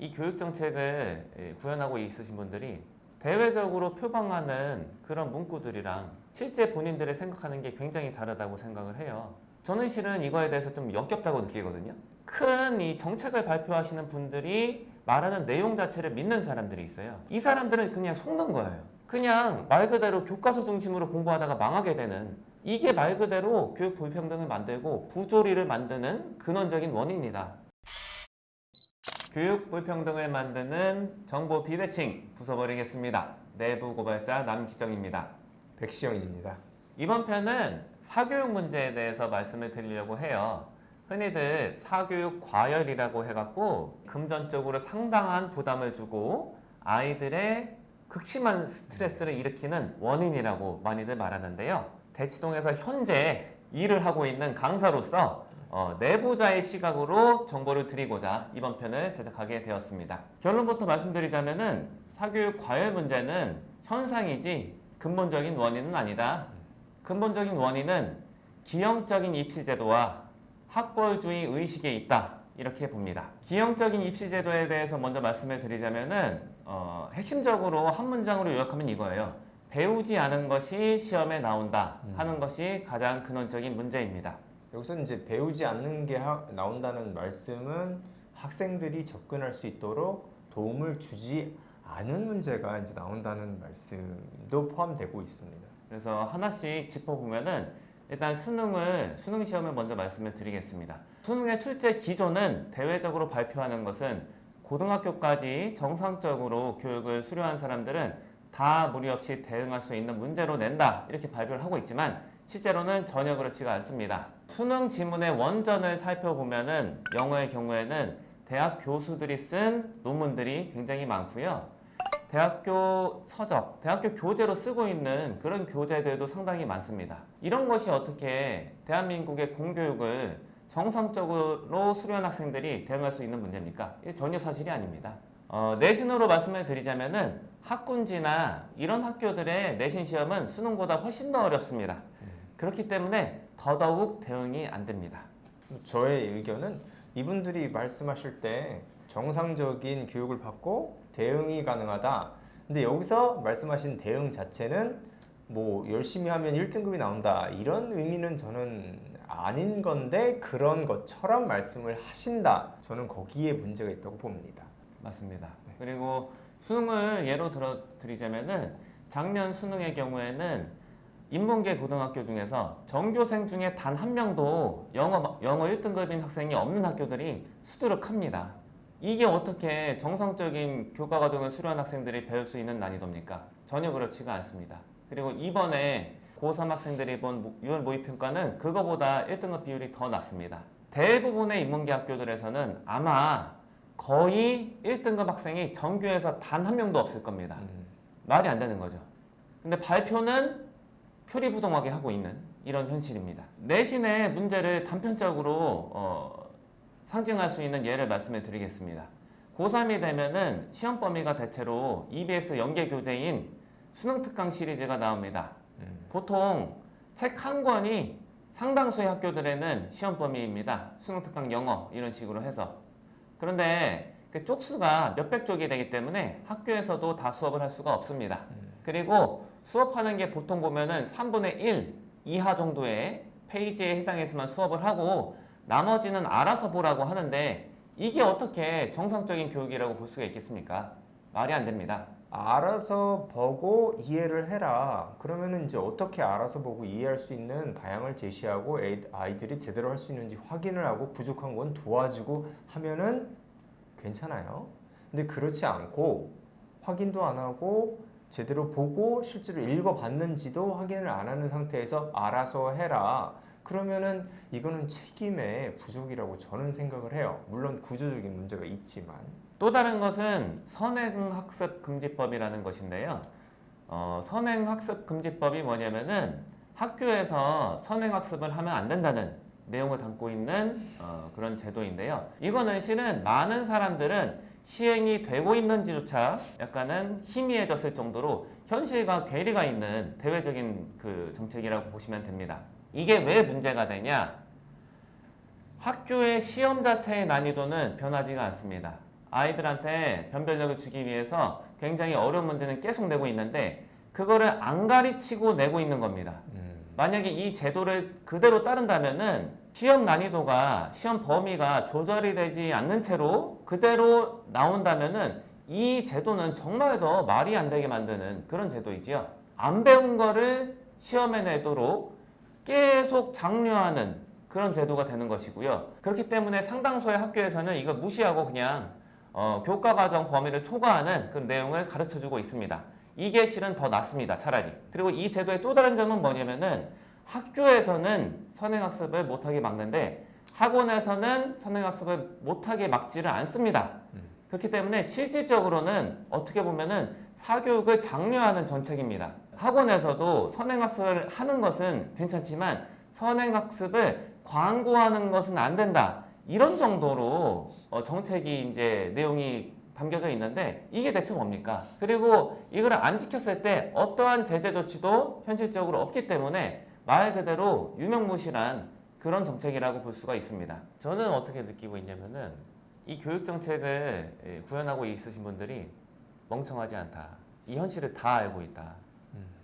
이 교육 정책을 구현하고 있으신 분들이 대외적으로 표방하는 그런 문구들이랑 실제 본인들이 생각하는 게 굉장히 다르다고 생각을 해요. 저는 실은 이거에 대해서 좀 역겹다고 느끼거든요. 큰 이 정책을 발표하시는 분들이 말하는 내용 자체를 믿는 사람들이 있어요. 이 사람들은 그냥 속는 거예요. 그냥 말 그대로 교과서 중심으로 공부하다가 망하게 되는, 이게 말 그대로 교육 불평등을 만들고 부조리를 만드는 근원적인 원인이다. 교육 불평등을 만드는 정보 비대칭 부숴버리겠습니다. 내부 고발자 남기정입니다. 백시영입니다. 이번 편은 사교육 문제에 대해서 말씀을 드리려고 해요. 흔히들 사교육 과열이라고 해갖고 금전적으로 상당한 부담을 주고 아이들의 극심한 스트레스를 일으키는 원인이라고 많이들 말하는데요. 대치동에서 현재 일을 하고 있는 강사로서 내부자의 시각으로 정보를 드리고자 이번 편을 제작하게 되었습니다. 결론부터 말씀드리자면은 사교육 과열 문제는 현상이지 근본적인 원인은 아니다. 근본적인 원인은 기형적인 입시제도와 학벌주의 의식에 있다, 이렇게 봅니다. 기형적인 입시제도에 대해서 먼저 말씀을 드리자면은 핵심적으로 한 문장으로 요약하면 이거예요. 배우지 않은 것이 시험에 나온다 하는 것이 가장 근원적인 문제입니다. 여기서 이제 배우지 않는 게 나온다는 말씀은 학생들이 접근할 수 있도록 도움을 주지 않은 문제가 이제 나온다는 말씀도 포함되고 있습니다. 그래서 하나씩 짚어보면은 일단 수능 시험을 먼저 말씀을 드리겠습니다. 수능의 출제 기조는 대외적으로 발표하는 것은 고등학교까지 정상적으로 교육을 수료한 사람들은 다 무리 없이 대응할 수 있는 문제로 낸다, 이렇게 발표를 하고 있지만 실제로는 전혀 그렇지가 않습니다. 수능 지문의 원전을 살펴보면은 영어의 경우에는 대학 교수들이 쓴 논문들이 굉장히 많고요. 대학교 서적, 대학교 교재로 쓰고 있는 그런 교재들도 상당히 많습니다. 이런 것이 어떻게 대한민국의 공교육을 정상적으로 수료한 학생들이 대응할 수 있는 문제입니까? 이게 전혀 사실이 아닙니다. 내신으로 말씀을 드리자면은 학군지나 이런 학교들의 내신 시험은 수능보다 훨씬 더 어렵습니다. 그렇기 때문에 더더욱 대응이 안 됩니다. 저의 의견은 이분들이 말씀하실 때 정상적인 교육을 받고 대응이 가능하다. 근데 여기서 말씀하신 대응 자체는 뭐 열심히 하면 1등급이 나온다, 이런 의미는 저는 아닌 건데 그런 것처럼 말씀을 하신다. 저는 거기에 문제가 있다고 봅니다. 맞습니다. 그리고 수능을 예로 들어 드리자면은 작년 수능의 경우에는 인문계 고등학교 중에서 전교생 중에 단 한 명도 영어 1등급인 학생이 없는 학교들이 수두룩합니다. 이게 어떻게 정상적인 교과 과정을 수료한 학생들이 배울 수 있는 난이도입니까? 전혀 그렇지가 않습니다. 그리고 이번에 고3 학생들이 본 6월 모의평가는 그거보다 1등급 비율이 더 낮습니다. 대부분의 인문계 학교들에서는 아마 거의 1등급 학생이 전교에서 단 한 명도 없을 겁니다. 말이 안 되는 거죠. 근데 발표는 표리부동하게 하고 있는 이런 현실입니다. 내신의 문제를 단편적으로 상징할 수 있는 예를 말씀을 드리겠습니다. 고3이 되면은 시험 범위가 대체로 EBS 연계 교재인 수능 특강 시리즈가 나옵니다. 보통 책 한 권이 상당수의 학교들에는 시험 범위입니다. 수능 특강 영어 이런 식으로 해서. 그런데 그 쪽수가 몇백 쪽이 되기 때문에 학교에서도 다 수업을 할 수가 없습니다. 그리고 수업하는 게 보통 보면은 3분의 1 이하 정도의 페이지에 해당해서만 수업을 하고 나머지는 알아서 보라고 하는데 이게 어떻게 정상적인 교육이라고 볼 수가 있겠습니까? 말이 안 됩니다. 알아서 보고 이해를 해라. 그러면은 이제 어떻게 알아서 보고 이해할 수 있는 방향을 제시하고 아이들이 제대로 할 수 있는지 확인을 하고 부족한 건 도와주고 하면은 괜찮아요. 근데 그렇지 않고 확인도 안 하고 제대로 보고 실제로 읽어봤는지도 확인을 안 하는 상태에서 알아서 해라. 그러면은 이거는 책임의 부족이라고 저는 생각을 해요. 물론 구조적인 문제가 있지만. 또 다른 것은 선행학습금지법이라는 것인데요. 선행학습금지법이 뭐냐면은 학교에서 선행학습을 하면 안 된다는 내용을 담고 있는 그런 제도인데요. 이거는 실은 많은 사람들은 시행이 되고 있는지조차 약간은 희미해졌을 정도로 현실과 괴리가 있는 대외적인 그 정책이라고 보시면 됩니다. 이게 왜 문제가 되냐? 학교의 시험 자체의 난이도는 변하지가 않습니다. 아이들한테 변별력을 주기 위해서 굉장히 어려운 문제는 계속 내고 있는데 그거를 안 가르치고 내고 있는 겁니다. 만약에 이 제도를 그대로 따른다면은 시험 난이도가 시험 범위가 조절이 되지 않는 채로 그대로 나온다면은 이 제도는 정말 더 말이 안 되게 만드는 그런 제도이지요. 안 배운 거를 시험에 내도록 계속 장려하는 그런 제도가 되는 것이고요. 그렇기 때문에 상당수의 학교에서는 이거 무시하고 그냥 교과 과정 범위를 초과하는 그런 내용을 가르쳐 주고 있습니다. 이게 실은 더 낫습니다. 차라리. 그리고 이 제도의 또 다른 점은 뭐냐면은 학교에서는 선행학습을 못하게 막는데 학원에서는 선행학습을 못하게 막지를 않습니다. 그렇기 때문에 실질적으로는 어떻게 보면은 사교육을 장려하는 정책입니다. 학원에서도 선행학습을 하는 것은 괜찮지만 선행학습을 광고하는 것은 안 된다. 이런 정도로 정책이 이제 내용이 담겨져 있는데 이게 대체 뭡니까? 그리고 이걸 안 지켰을 때 어떠한 제재 조치도 현실적으로 없기 때문에 말 그대로 유명무실한 그런 정책이라고 볼 수가 있습니다. 저는 어떻게 느끼고 있냐면은 이 교육 정책을 구현하고 있으신 분들이 멍청하지 않다. 이 현실을 다 알고 있다.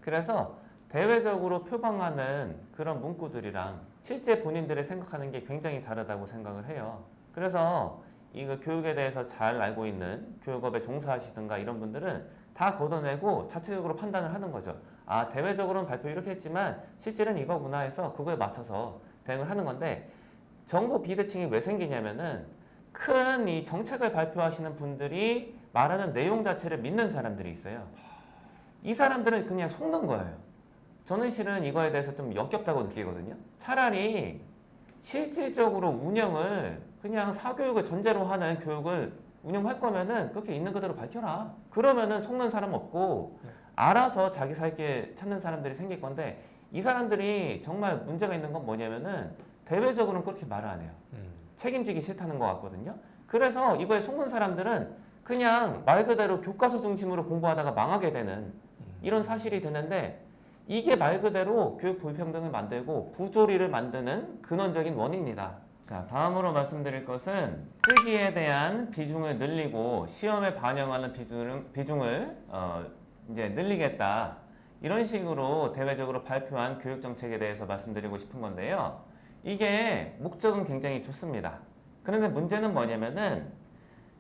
그래서 대외적으로 표방하는 그런 문구들이랑 실제 본인들이 생각하는 게 굉장히 다르다고 생각을 해요. 그래서 이거 교육에 대해서 잘 알고 있는 교육업에 종사하시든가 이런 분들은 다 걷어내고 자체적으로 판단을 하는 거죠. 아, 대외적으로는 발표 이렇게 했지만 실제는 이거구나 해서 그거에 맞춰서 대응을 하는 건데 정보 비대칭이 왜 생기냐면은 큰 이 정책을 발표하시는 분들이 말하는 내용 자체를 믿는 사람들이 있어요. 이 사람들은 그냥 속는 거예요. 저는 실은 이거에 대해서 좀 역겹다고 느끼거든요. 차라리 실질적으로 운영을 그냥 사교육을 전제로 하는 교육을 운영할 거면은 그렇게 있는 그대로 밝혀라. 그러면은 속는 사람 없고 알아서 자기 살 길 찾는 사람들이 생길 건데 이 사람들이 정말 문제가 있는 건 뭐냐면은 대외적으로는 그렇게 말을 안 해요. 책임지기 싫다는 것 같거든요. 그래서 이거에 속는 사람들은 그냥 말 그대로 교과서 중심으로 공부하다가 망하게 되는 이런 사실이 되는데 이게 말 그대로 교육 불평등을 만들고 부조리를 만드는 근원적인 원인이다. 자, 다음으로 말씀드릴 것은 쓰기에 대한 비중을 늘리고 시험에 반영하는 비중을 이제 늘리겠다. 이런 식으로 대외적으로 발표한 교육 정책에 대해서 말씀드리고 싶은 건데요. 이게 목적은 굉장히 좋습니다. 그런데 문제는 뭐냐면은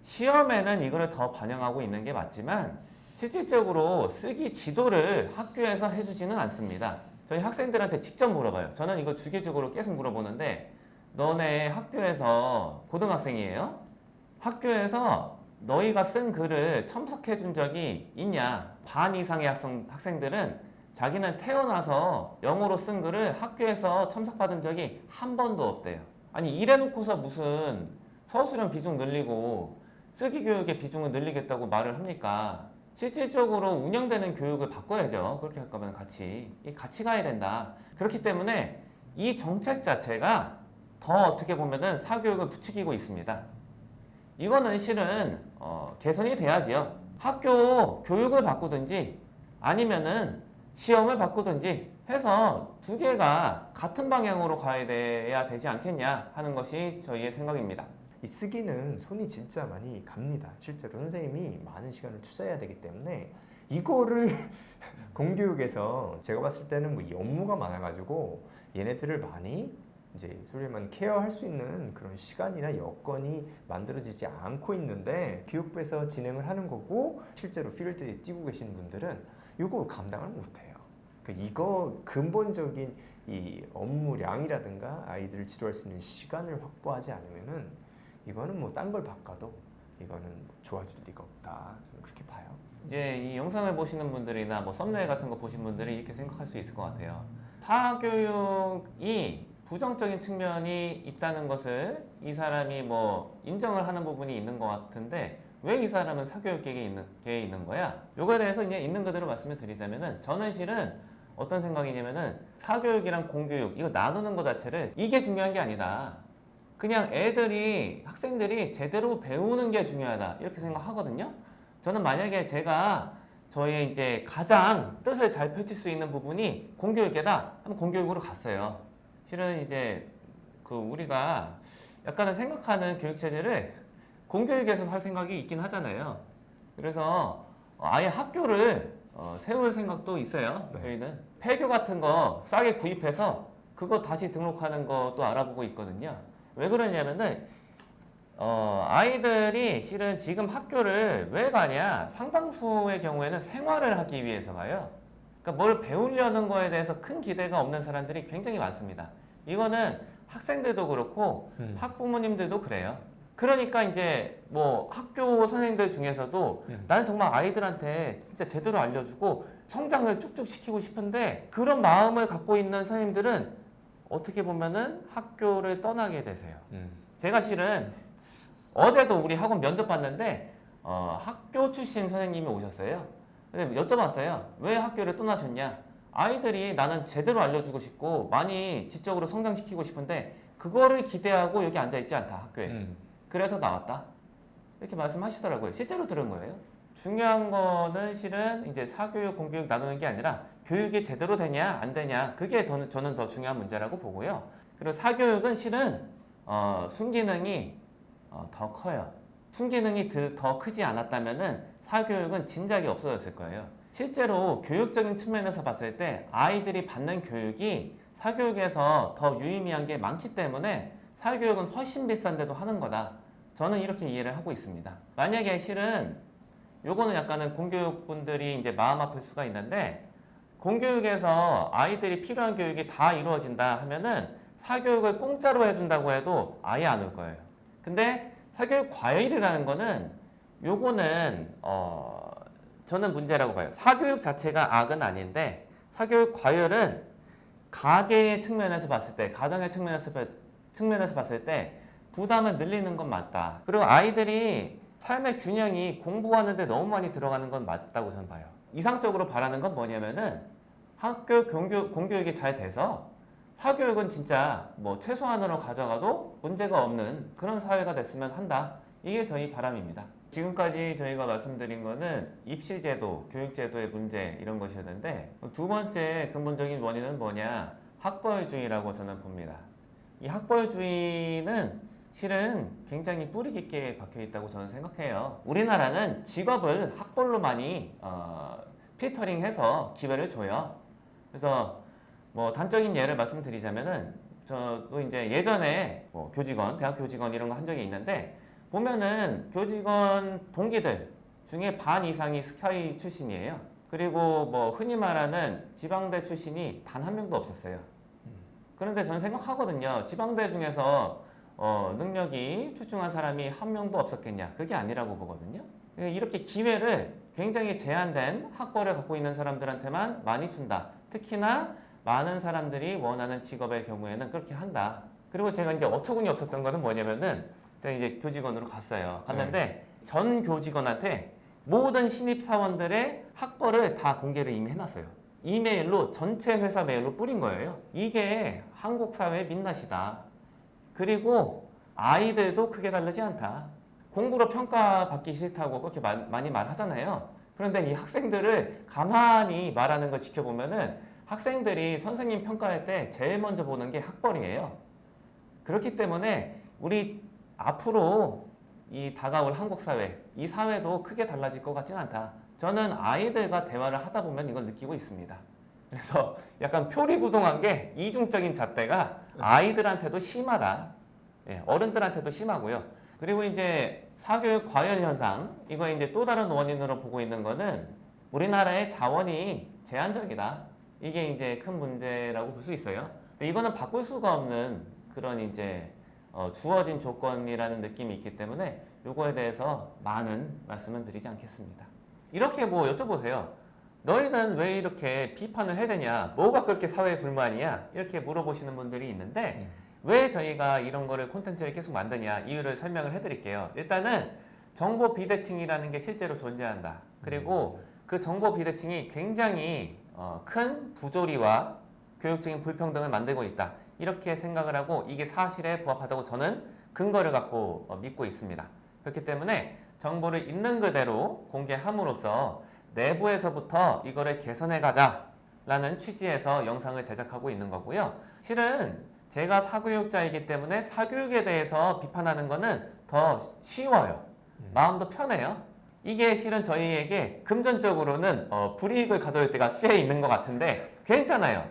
시험에는 이거를 더 반영하고 있는 게 맞지만 실질적으로 쓰기 지도를 학교에서 해주지는 않습니다. 저희 학생들한테 직접 물어봐요. 저는 이거 주기적으로 계속 물어보는데 너네 학교에서 고등학생이에요? 학교에서 너희가 쓴 글을 첨삭해 준 적이 있냐? 반 이상의 학생들은 자기는 태어나서 영어로 쓴 글을 학교에서 첨삭받은 적이 한 번도 없대요. 아니 이래놓고서 무슨 서술형 비중 늘리고 쓰기 교육의 비중을 늘리겠다고 말을 합니까? 실질적으로 운영되는 교육을 바꿔야죠. 그렇게 할 거면 같이 가야 된다. 그렇기 때문에 이 정책 자체가 더 어떻게 보면은 사교육을 부추기고 있습니다. 이거는 실은 개선이 돼야지요. 학교 교육을 바꾸든지 아니면은 시험을 바꾸든지 해서 두 개가 같은 방향으로 가야 돼야 되지 않겠냐 하는 것이 저희의 생각입니다. 이 쓰기는 손이 진짜 많이 갑니다. 실제로 선생님이 많은 시간을 투자해야 되기 때문에 이거를 공교육에서 제가 봤을 때는 뭐 이 업무가 많아가지고 얘네들을 많이 이제 소위 말하면 케어할 수 있는 그런 시간이나 여건이 만들어지지 않고 있는데 교육부에서 진행을 하는 거고 실제로 필드에 뛰고 계신 분들은 이거 감당을 못해요. 그러니까 이거 근본적인 이 업무량이라든가 아이들을 지도할 수 있는 시간을 확보하지 않으면은 이거는 뭐 딴 걸 바꿔도 이거는 뭐 좋아질 리가 없다. 저는 그렇게 봐요. 이제 이 영상을 보시는 분들이나 뭐 썸네일 같은 거 보신 분들이 이렇게 생각할 수 있을 것 같아요. 사교육이 부정적인 측면이 있다는 것을 이 사람이 뭐 인정을 하는 부분이 있는 것 같은데 왜 이 사람은 사교육계에 있는 거야? 요거에 대해서 이제 있는 그대로 말씀을 드리자면은 저는 실은 어떤 생각이냐면은 사교육이랑 공교육 이거 나누는 것 자체를 이게 중요한 게 아니다. 그냥 학생들이 제대로 배우는 게 중요하다 이렇게 생각하거든요. 저는 만약에 제가 저의 이제 가장 뜻을 잘 펼칠 수 있는 부분이 공교육계다 하면 공교육으로 갔어요. 실은 이제 우리가 약간은 생각하는 교육 체제를 공교육에서 할 생각이 있긴 하잖아요. 그래서 아예 학교를 세울 생각도 있어요. 네. 저희는 폐교 같은 거 싸게 구입해서 그거 다시 등록하는 것도 알아보고 있거든요. 왜 그러냐면은 아이들이 실은 지금 학교를 왜 가냐? 상당수의 경우에는 생활을 하기 위해서 가요. 그러니까 뭘 배우려는 거에 대해서 큰 기대가 없는 사람들이 굉장히 많습니다. 이거는 학생들도 그렇고 학부모님들도 그래요. 그러니까 이제 뭐 학교 선생님들 중에서도 나는 정말 아이들한테 진짜 제대로 알려주고 성장을 쭉쭉 시키고 싶은데 그런 마음을 갖고 있는 선생님들은 어떻게 보면은 학교를 떠나게 되세요. 제가 실은 어제도 우리 학원 면접 봤는데 학교 출신 선생님이 오셨어요. 근데 여쭤봤어요. 왜 학교를 떠나셨냐? 아이들이 나는 제대로 알려주고 싶고 많이 지적으로 성장시키고 싶은데 그거를 기대하고 여기 앉아있지 않다 학교에. 그래서 나왔다. 이렇게 말씀하시더라고요. 실제로 들은 거예요. 중요한 거는 실은 이제 사교육, 공교육 나누는 게 아니라 교육이 제대로 되냐 안 되냐 그게 저는 더 중요한 문제라고 보고요. 그리고 사교육은 실은 순기능이 더 커요. 순기능이 더 크지 않았다면은 사교육은 진작에 없어졌을 거예요. 실제로 교육적인 측면에서 봤을 때 아이들이 받는 교육이 사교육에서 더 유의미한 게 많기 때문에 사교육은 훨씬 비싼데도 하는 거다. 저는 이렇게 이해를 하고 있습니다. 만약에 실은 요거는 약간은 공교육분들이 이제 마음 아플 수가 있는데 공교육에서 아이들이 필요한 교육이 다 이루어진다 하면은 사교육을 공짜로 해준다고 해도 아예 안 올 거예요. 근데 사교육 과열이라는 거는 요거는 저는 문제라고 봐요. 사교육 자체가 악은 아닌데 사교육 과열은 가계의 측면에서 봤을 때, 가정의 측면에서 봤을 때 부담을 늘리는 건 맞다. 그리고 아이들이 삶의 균형이 공부하는데 너무 많이 들어가는 건 맞다고 저는 봐요. 이상적으로 바라는 건 뭐냐면은 학교 공교육이 잘 돼서 사교육은 진짜 뭐 최소한으로 가져가도 문제가 없는 그런 사회가 됐으면 한다. 이게 저희 바람입니다. 지금까지 저희가 말씀드린 거는 입시제도, 교육제도의 문제 이런 것이었는데 두 번째 근본적인 원인은 뭐냐? 학벌주의라고 저는 봅니다. 이 학벌주의는 실은 굉장히 뿌리 깊게 박혀 있다고 저는 생각해요. 우리나라는 직업을 학벌로 많이 필터링해서 기회를 줘요. 그래서 뭐 단적인 예를 말씀드리자면은 저도 이제 예전에 뭐 교직원, 대학 교직원 이런 거 한 적이 있는데 보면은 교직원 동기들 중에 반 이상이 스카이 출신이에요. 그리고 뭐 흔히 말하는 지방대 출신이 단 한 명도 없었어요. 그런데 저는 생각하거든요. 지방대 중에서 능력이 출중한 사람이 한 명도 없었겠냐? 그게 아니라고 보거든요. 이렇게 기회를 굉장히 제한된 학벌을 갖고 있는 사람들한테만 많이 준다. 특히나 많은 사람들이 원하는 직업의 경우에는 그렇게 한다. 그리고 제가 이제 어처구니 없었던 거는 뭐냐면은 이제 교직원으로 갔는데 전 교직원한테 모든 신입 사원들의 학벌을 다 공개를 이미 해놨어요. 이메일로 전체 회사 메일로 뿌린 거예요. 이게 한국 사회의 민낯이다. 그리고 아이들도 크게 다르지 않다. 공부로 평가받기 싫다고 그렇게 많이 말하잖아요. 그런데 이 학생들을 가만히 말하는 걸 지켜보면은 학생들이 선생님 평가할 때 제일 먼저 보는 게 학벌이에요. 그렇기 때문에 우리 앞으로 이 다가올 한국 사회, 이 사회도 크게 달라질 것 같지는 않다. 저는 아이들과 대화를 하다 보면 이걸 느끼고 있습니다. 그래서 약간 표리부동한 게 이중적인 잣대가 아이들한테도 심하다. 예, 어른들한테도 심하고요. 그리고 이제 사교육 과열 현상, 이거 이제 또 다른 원인으로 보고 있는 거는 우리나라의 자원이 제한적이다. 이게 이제 큰 문제라고 볼 수 있어요. 이거는 바꿀 수가 없는 그런 이제 주어진 조건이라는 느낌이 있기 때문에 요거에 대해서 많은 말씀은 드리지 않겠습니다. 이렇게 뭐 여쭤보세요. 너희는 왜 이렇게 비판을 해야 되냐? 뭐가 그렇게 사회에 불만이야? 이렇게 물어보시는 분들이 있는데 왜 저희가 이런 거를 콘텐츠를 계속 만드냐? 이유를 설명을 해드릴게요. 일단은 정보 비대칭이라는 게 실제로 존재한다. 그리고 그 정보 비대칭이 굉장히 큰 부조리와 교육적인 불평등을 만들고 있다. 이렇게 생각을 하고 이게 사실에 부합하다고 저는 근거를 갖고 믿고 있습니다. 그렇기 때문에 정보를 있는 그대로 공개함으로써 내부에서부터 이거를 개선해 가자라는 취지에서 영상을 제작하고 있는 거고요. 실은 제가 사교육자이기 때문에 사교육에 대해서 비판하는 거는 더 쉬워요. 마음도 편해요. 이게 실은 저희에게 금전적으로는 불이익을 가져올 때가 꽤 있는 것 같은데 괜찮아요.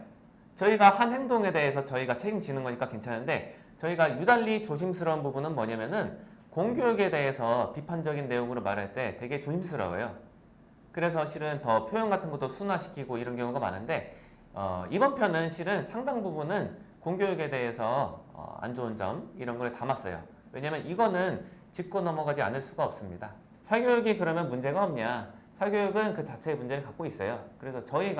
저희가 한 행동에 대해서 저희가 책임지는 거니까 괜찮은데 저희가 유달리 조심스러운 부분은 뭐냐면은 공교육에 대해서 비판적인 내용으로 말할 때 되게 조심스러워요. 그래서 실은 더 표현 같은 것도 순화시키고 이런 경우가 많은데 이번 편은 실은 상당 부분은 공교육에 대해서 안 좋은 점 이런 걸 담았어요. 왜냐면 이거는 짚고 넘어가지 않을 수가 없습니다. 사교육이 그러면 문제가 없냐? 사교육은 그 자체의 문제를 갖고 있어요. 그래서 저희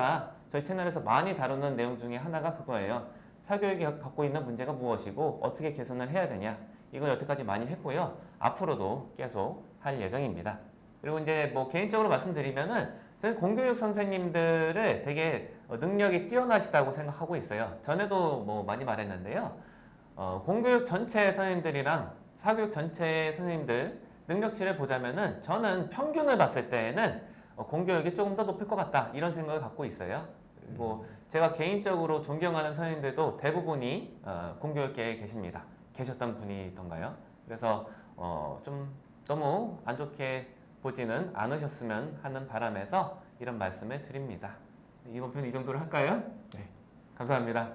채널에서 많이 다루는 내용 중에 하나가 그거예요. 사교육이 갖고 있는 문제가 무엇이고 어떻게 개선을 해야 되냐? 이걸 여태까지 많이 했고요. 앞으로도 계속 할 예정입니다. 그리고 이제 뭐 개인적으로 말씀드리면은 저는 공교육 선생님들을 되게 능력이 뛰어나시다고 생각하고 있어요. 전에도 뭐 많이 말했는데요. 공교육 전체 선생님들이랑 사교육 전체 선생님들 능력치를 보자면은 저는 평균을 봤을 때에는 공교육이 조금 더 높을 것 같다 이런 생각을 갖고 있어요. 그리고 제가 개인적으로 존경하는 선생님들도 대부분이 공교육계에 계셨던 분이던가요. 그래서 좀 너무 안 좋게 보지는 않으셨으면 하는 바람에서 이런 말씀을 드립니다. 이번 편 이 정도로 할까요? 네. 감사합니다.